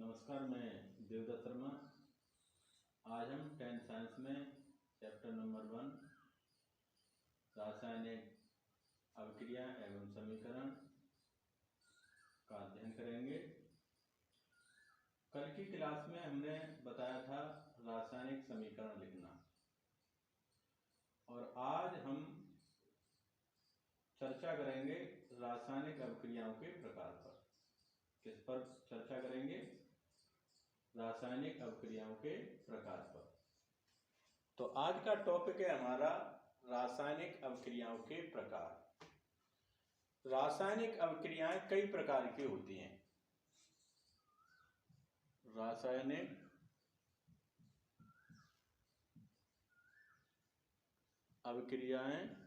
नमस्कार, मैं देवदत्त शर्मा। आज हम 10th साइंस में चैप्टर नंबर 1 रासायनिक अभिक्रिया एवं समीकरण का अध्ययन करेंगे। कल की क्लास में हमने बताया था रासायनिक समीकरण लिखना, और आज हम चर्चा करेंगे रासायनिक अभिक्रियाओं के प्रकार पर। किस पर चर्चा करेंगे? रासायनिक अभिक्रियाओं के प्रकार पर। तो आज का टॉपिक है हमारा रासायनिक अभिक्रियाओं के प्रकार। रासायनिक अभिक्रियाएं कई प्रकार की होती हैं। रासायनिक अभिक्रियाएं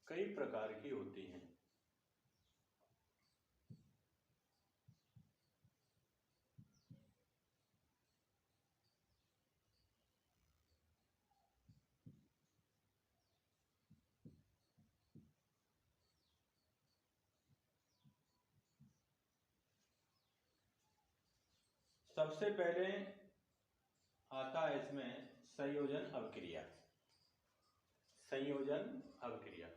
कई प्रकार की होती हैं। सबसे पहले आता है इसमें संयोजन अभिक्रिया। संयोजन अभिक्रिया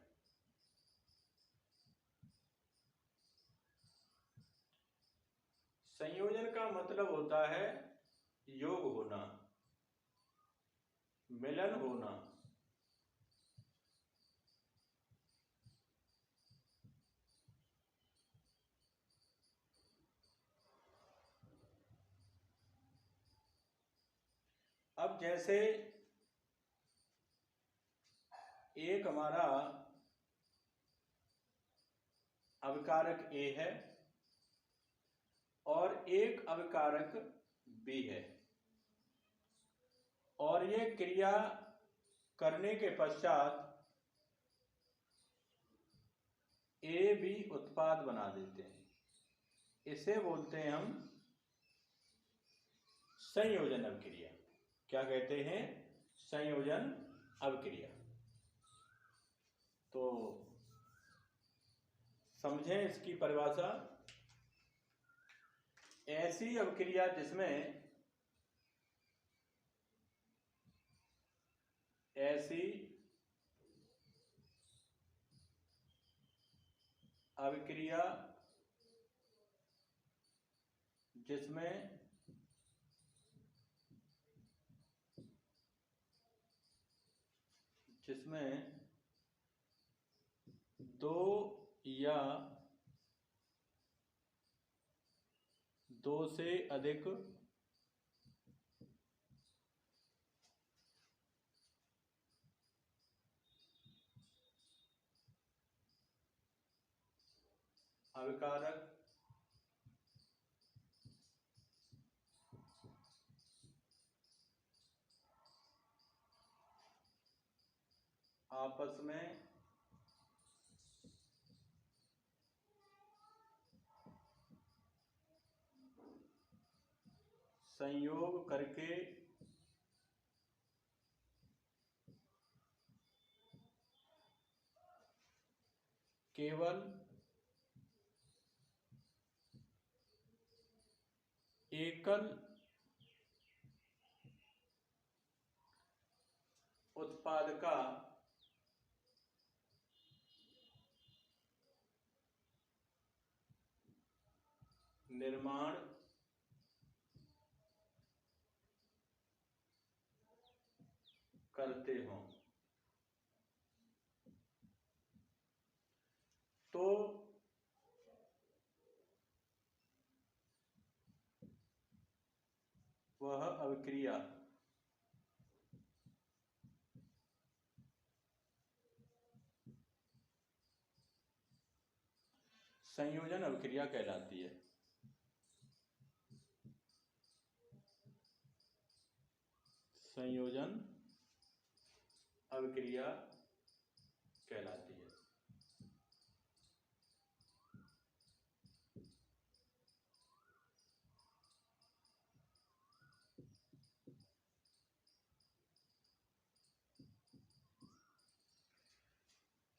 संयोजन का मतलब होता है योग होना, मिलन होना। अब जैसे एक हमारा अभिकारक A है और एक अभिकारक B है, और ये क्रिया करने के पश्चात A B उत्पाद बना देते हैं। इसे बोलते हैं हम संयोजन अभिक्रिया। क्या कहते हैं? संयोजन अभिक्रिया। तो समझें इसकी परिभाषा। ऐसी अभिक्रिया जिसमें ऐसी अभिक्रिया जिसमें दो या दो से अधिक अभिकारक आपस में संयोग करके केवल एकल उत्पाद का निर्माण करते हों, तो वह अभिक्रिया संयोजन अभिक्रिया कहलाती है। संयोजन अभिक्रिया कहलाती है।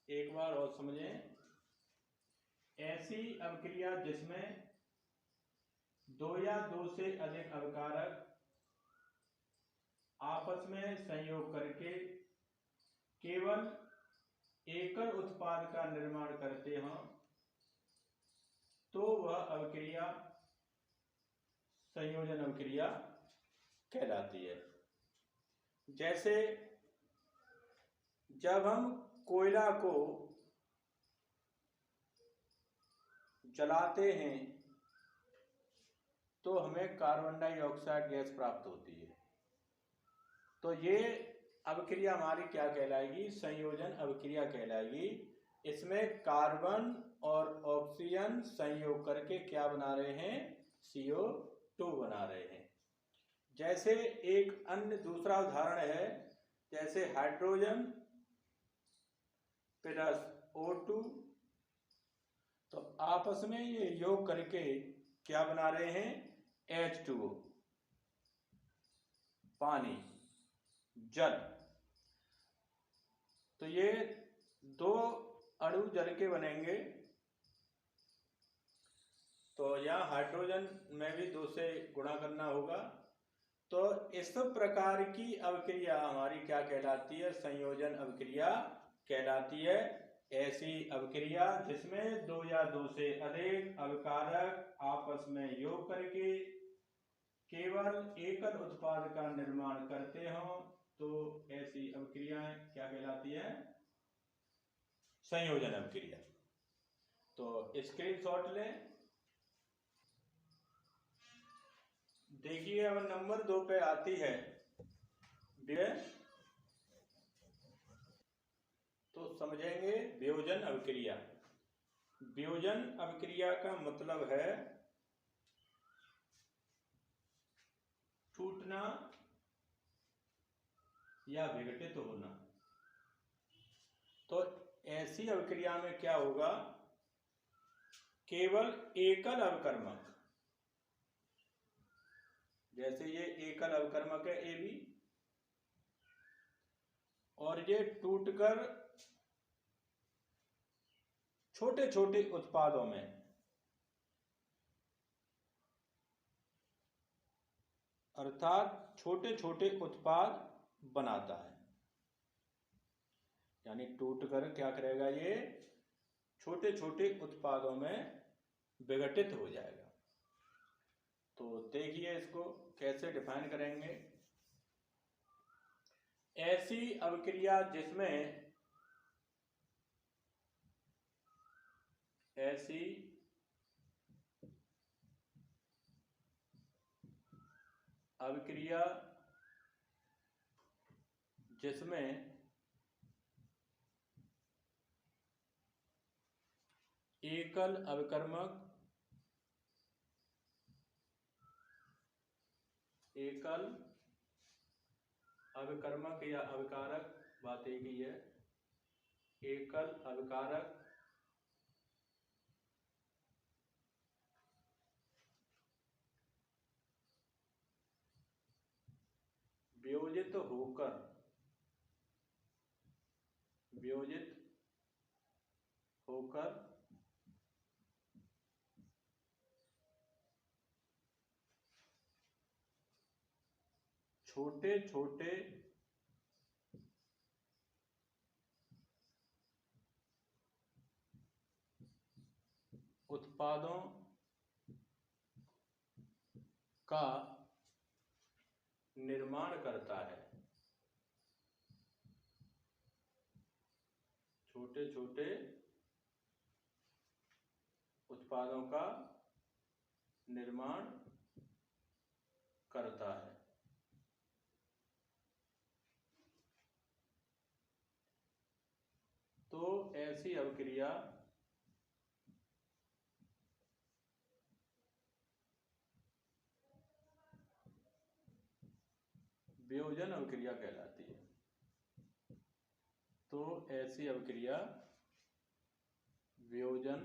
एक बार और समझें। ऐसी अवक्रिया जिसमें दो या दो से अधिक अवकारक आपस में संयोग करके केवल एकल उत्पाद का निर्माण करते हों तो वह अवक्रिया संयोजन अवक्रिया कहलाती है। जैसे जब हम कोयला को जलाते हैं तो हमें कार्बन डाइऑक्साइड गैस प्राप्त होती है, तो ये अवक्रिया हमारी क्या कहलाएगी? संयोजन अवक्रिया कहलाएगी। इसमें कार्बन और ऑक्सीजन संयोग करके क्या बना रहे हैं? CO2 बना रहे हैं। जैसे एक अन्य दूसरा उदाहरण है, जैसे हाइड्रोजन प्लस O2, तो आपस में ये योग करके क्या बना रहे हैं? H2O, पानी, जल। तो ये दो अणु जल के बनेंगे, तो यहाँ हाइड्रोजन में भी 2 से गुणा करना होगा। तो इस प्रकार की अवक्रिया हमारी क्या कहलाती है? संयोजन अवक्रिया कहलाती है। ऐसी अवक्रिया जिसमें दो या दो से अधिक अवकारक आपस में योग करके केवल एकल उत्पाद का निर्माण करते हों तो ऐसी अवक्रियाएं क्या कहलाती है? संयोजन अवक्रिया। तो स्क्रीनशॉट लें। देखिए अब नंबर 2 पे आती है तो समझेंगे वियोजन अवक्रिया। वियोजन अवक्रिया का मतलब है टूटना या विघटित होना। तो ऐसी अवक्रिया में क्या होगा? केवल एकल अवकर्मक, जैसे ये एकल अवकर्मक है AB, और ये टूटकर छोटे छोटे उत्पादों में अर्थात छोटे छोटे उत्पाद बनाता है। यानी टूटकर क्या करेगा? ये छोटे छोटे उत्पादों में विघटित हो जाएगा। तो देखिए इसको कैसे डिफाइन करेंगे। ऐसी अवक्रिया जिसमें एकल अवकर्मक या अवकारक, बात एक ही है, एकल अवकारक वियोजित होकर छोटे छोटे उत्पादों का निर्माण करता है। छोटे छोटे उत्पादों का निर्माण करता है। तो ऐसी अवक्रिया वियोजन अवक्रिया कहलाती है। तो ऐसी अवक्रिया वियोजन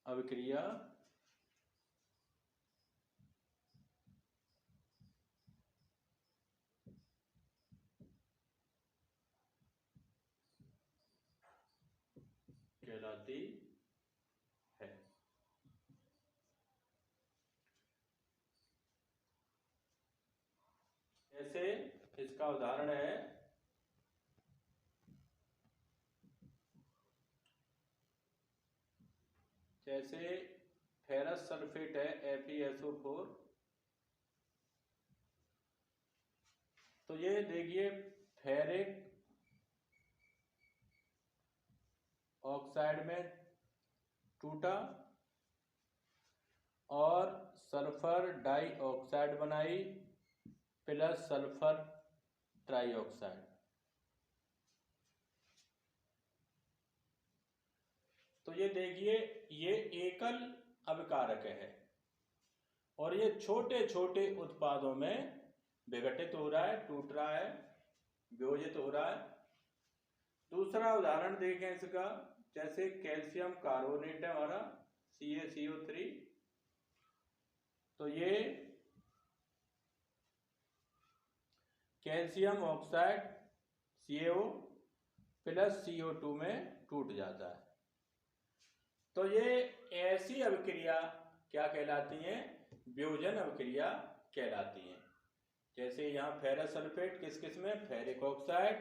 अवक्रिया कहलाती है। जैसे इसका उदाहरण है जैसे फेरस सल्फेट है FeSO4, तो ये देखिए फेरिक ऑक्साइड में टूटा और सल्फर डाइऑक्साइड बनाई प्लस सल्फर ट्राइऑक्साइड। तो ये देखिए ये एकल अभिकारक है और ये छोटे छोटे उत्पादों में विघटित हो रहा है, टूट रहा है, वियोजित हो रहा है। दूसरा उदाहरण देखें इसका, जैसे कैल्शियम कार्बोनेट है हमारा CaCO3, तो ये calcium oxide CaO plus CO2 में टूट जाता है। तो ये ऐसी अभिक्रिया क्या कहलाती हैं? वियोजन अभिक्रिया कहलाती हैं। जैसे यहाँ फेरस सल्फेट किस किस में, फेरिक ऑक्साइड,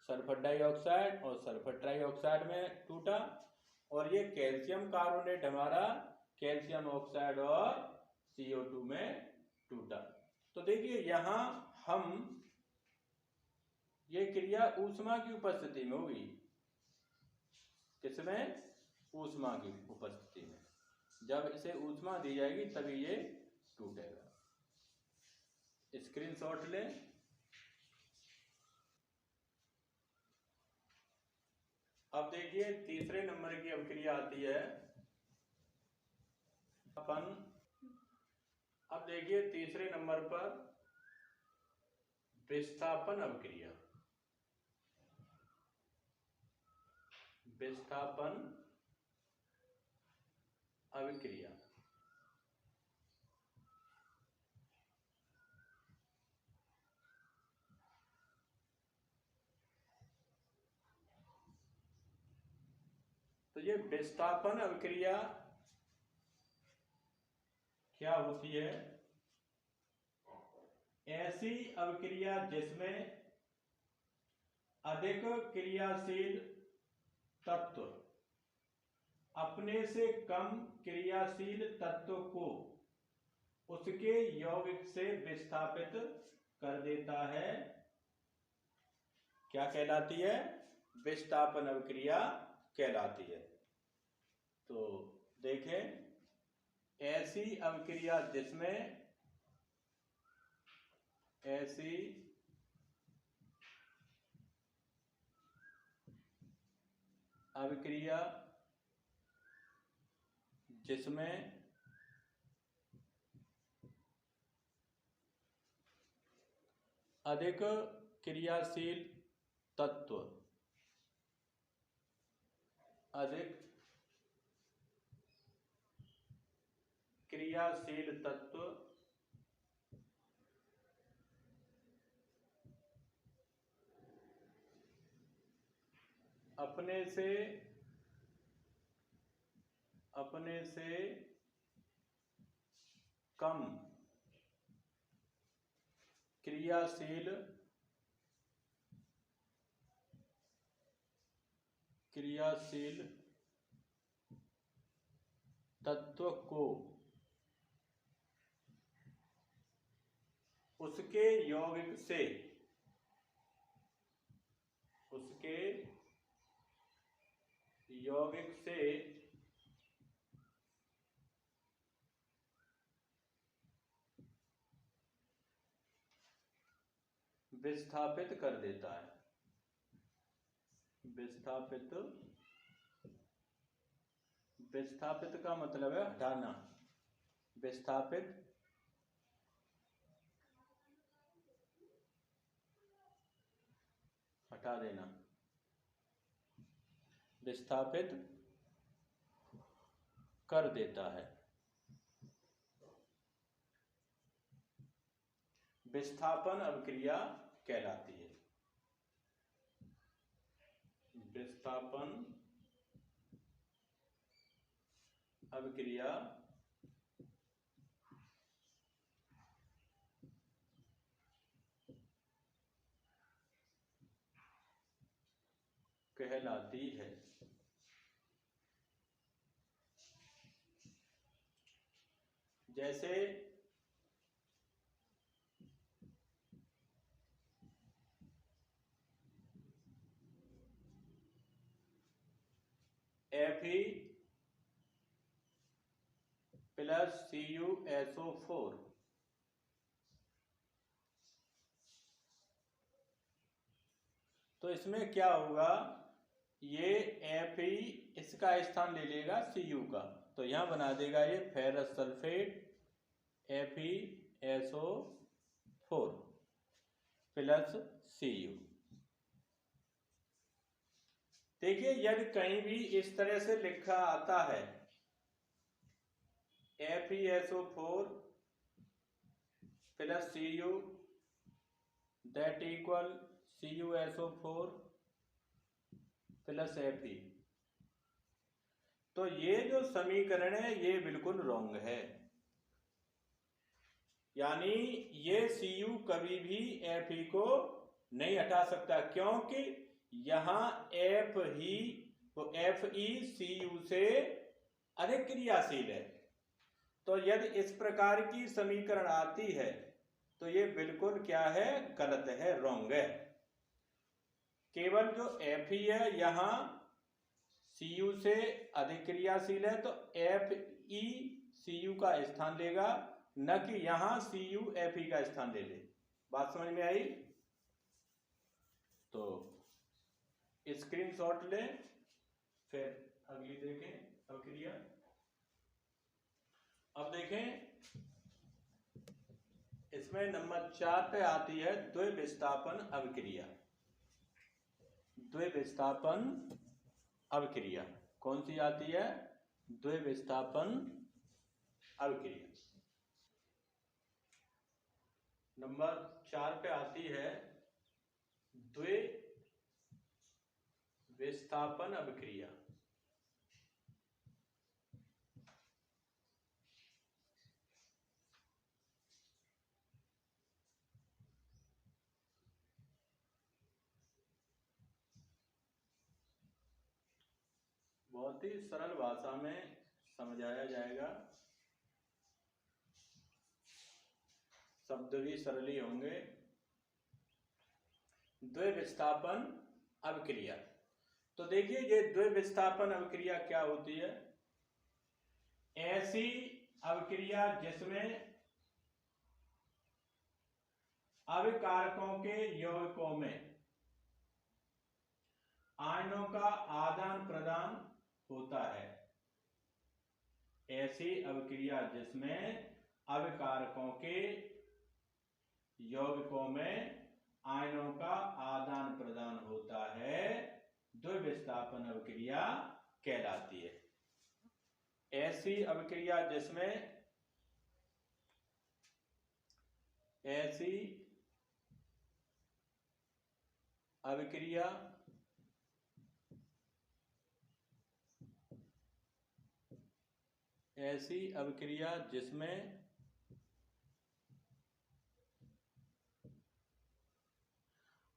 सल्फर डाइऑक्साइड और सल्फर ट्राइऑक्साइड में टूटा, और ये कैल्शियम कार्बोनेट हमारा कैल्शियम ऑक्साइड और CO2 में टूटा। तो देखिए यहाँ हम ये क्रिया ऊष्मा की उपस्थिति में होगी। किसमें? ऊष्मा की उपस्थिति में। जब इसे ऊष्मा दी जाएगी तभी ये टूटेगा। स्क्रीनशॉट लें। अब देखिए तीसरे नंबर की अभिक्रिया आती है अब देखिए तीसरे नंबर पर विस्थापन अभिक्रिया। विस्थापन अभिक्रिया तो ये विस्थापन अभिक्रिया क्या होती है? ऐसी अभिक्रिया जिसमें अधिक क्रियाशील तत्व अपने से कम क्रियाशील तत्व को उसके यौगिक से विस्थापित कर देता है, क्या कहलाती है? विस्थापन अभिक्रिया कहलाती है। तो देखें ऐसी अभिक्रिया जिसमें अधिक क्रियाशील तत्व अपने से कम क्रियाशील तत्व को उसके यौगिक से विस्थापित कर देता है। विस्थापित का मतलब है हटाना। विस्थापित हटा देना। विस्थापित कर देता है। विस्थापन अभिक्रिया कहलाती है। विस्थापन अभिक्रिया कहलाती है। जैसे Fe प्लस CuSO4, तो इसमें क्या होगा, ये Fe इसका स्थान ले लेगा Cu का, तो यहां बना देगा ये ferrous sulphate FeSO4 plus Cu। देखिए यदि कहीं भी इस तरह से लिखा आता है FeSO4 plus Cu that equal CuSO4 plus Fe, तो ये जो समीकरण है ये बिल्कुल रॉन्ग है। यानी ये Cu कभी भी Fe को नहीं हटा सकता, क्योंकि यहां Fe Cu से अधिक क्रियाशील है। तो यदि इस प्रकार की समीकरण आती है तो ये बिल्कुल क्या है, गलत है, रॉन्ग है। केवल जो Fe है यहाँ Cu से अधिक क्रियाशील है, तो Fe Cu का स्थान लेगा, न कि यहाँ Cu Fe का स्थान ले ले। बात समझ में आई? तो स्क्रीनशॉट लें, फिर अगली देखें अभिक्रिया। अब देखें इसमें नंबर 4 पे आती है द्विविस्थापन अभिक्रिया। द्विविस्थापन अभिक्रिया कौन सी आती है? द्विविस्थापन अभिक्रिया नंबर 4 पे आती है द्विविस्थापन अभिक्रिया। बहुत ही सरल भाषा में समझाया जाएगा, शब्द भी सरल ही होंगे। द्विविस्थापन अभिक्रिया, तो देखिए ये द्विविस्थापन अभिक्रिया क्या होती है? ऐसी अभिक्रिया जिसमें अभिकारकों के यौगिकों में आयनों का आदान प्रदान होता है। ऐसी अभिक्रिया जिसमें अभिकारकों के यौगिकों में आयनों का आदान प्रदान होता है, द्विविस्थापन अभिक्रिया कहलाती है। ऐसी अभिक्रिया जिसमें ऐसी अभिक्रिया जिसमें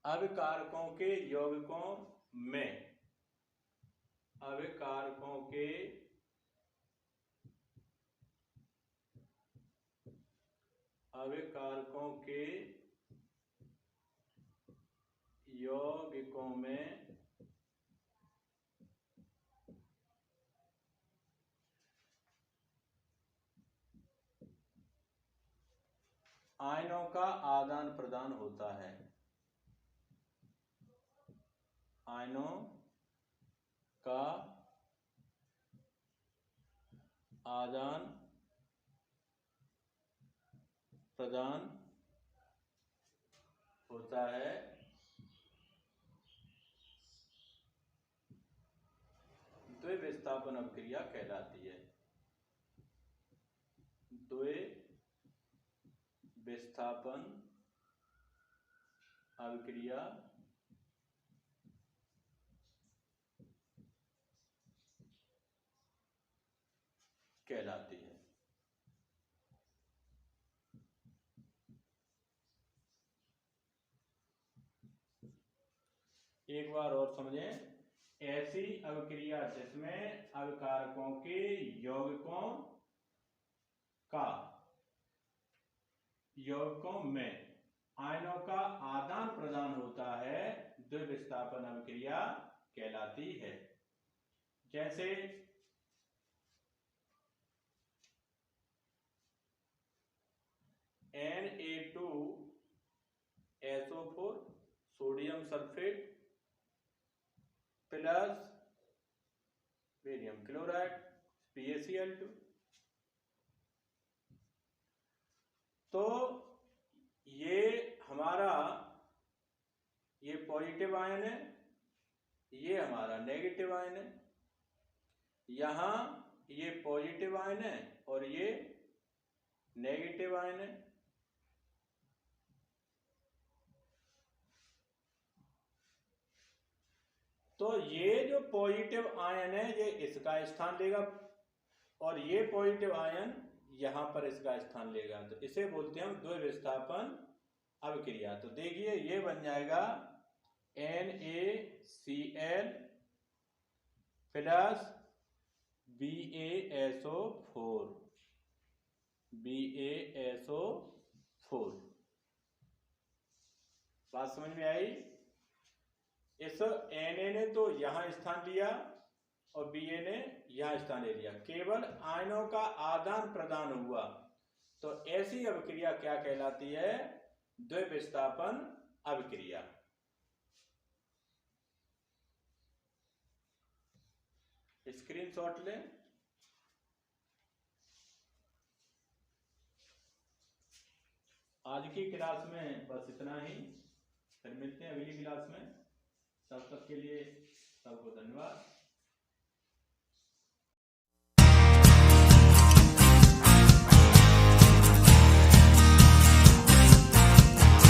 अभिकारकों के यौगिकों में आयनों का आदान प्रदान होता है। आयनों का आदान प्रदान होता है, द्विविस्थापन अभिक्रिया कहलाती है। द्विविस्थापन अभिक्रिया कहलाती है। एक बार और समझें, ऐसी अभिक्रिया जिसमें अभिकारकों के यौगिकों में आयनों का आदान प्रदान होता है, द्विविस्थापन अभिक्रिया कहलाती है। जैसे Na2SO4 sodium sulphate plus barium chloride PaCl2। तो ये हमारा ये पॉजिटिव आयन है, ये हमारा नेगेटिव आयन है। यहां ये पॉजिटिव आयन है और ये नेगेटिव आयन है। तो ये जो पॉजिटिव आयन है ये इसका स्थान लेगा और ये पॉजिटिव आयन यहां पर इसका स्थान लेगा, तो इसे बोलते हैं हम द्विविस्थापन अभिक्रिया। तो देखिए ये बन जाएगा NaCl प्लस BaSO4। बात समझ में आई? इस Na ने तो यहां स्थान लिया और Ba ने यहां स्थान ले लिया, केवल आयनों का आदान प्रदान हुआ। तो ऐसी अभिक्रिया क्या कहलाती है? द्विविस्थापन अभिक्रिया। स्क्रीनशॉट लें। आज की क्लास में बस इतना ही, फिर मिलते हैं अगली क्लास में। तब तक के लिए सबको धन्यवाद।